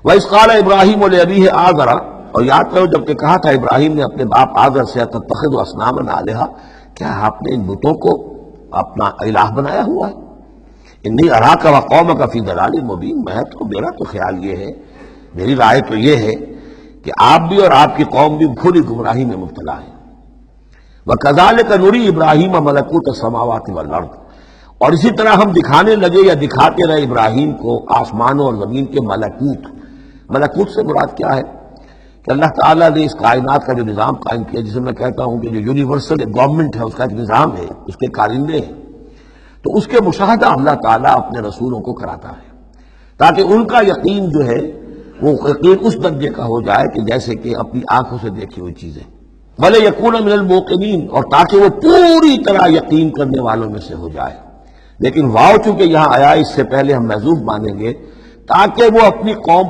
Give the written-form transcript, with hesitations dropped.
وَإِذْ قَالَ إِبْرَاهِيمُ لِأَبِيهِ آزَرَ، اور یاد کرو جب کہ کہا تھا ابراہیم نے اپنے باپ آزر سے اتتخذ اصناما آلہہ، کیا آپ نے ان بتوں کو اپنا الہ بنایا ہوا ہے؟ انی اراک وقومک فی ضلال مبین، میرا تو خیال یہ ہے، میری رائے تو یہ ہے کہ آپ بھی اور آپ کی قوم بھی کھلی گمراہی میں مبتلا ہے۔ وَكَذَلِكَ نُرِي إِبْرَاهِيمَ مَلَكُوتَ السَّمَاوَاتِ وَالْأَرْضِ، اور اسی طرح ہم دکھانے لگے یا دکھاتے رہے ابراہیم کو آسمانوں اور زمین کے ملکوت۔ ملکوت سے مراد کیا ہے کہ اللہ تعالیٰ نے اس کائنات کا جو نظام قائم کیا، جسے میں کہتا ہوں کہ جو یونیورسل گورنمنٹ ہے، اس کا ایک نظام ہے، اس کے کارندے ہیں، تو اس کے مشاہدہ اللہ تعالیٰ اپنے رسولوں کو کراتا ہے تاکہ ان کا یقین جو ہے وہ یقین اس درجے کا ہو جائے کہ جیسے کہ اپنی آنکھوں سے دیکھی ہوئی چیزیں، بھلے یکون من الموقنین، اور تاکہ وہ پوری طرح یقین کرنے والوں میں سے ہو جائے۔ لیکن واو چونکہ یہاں آیا، اس سے پہلے ہم محذوف مانیں گے تاکہ وہ اپنی قوم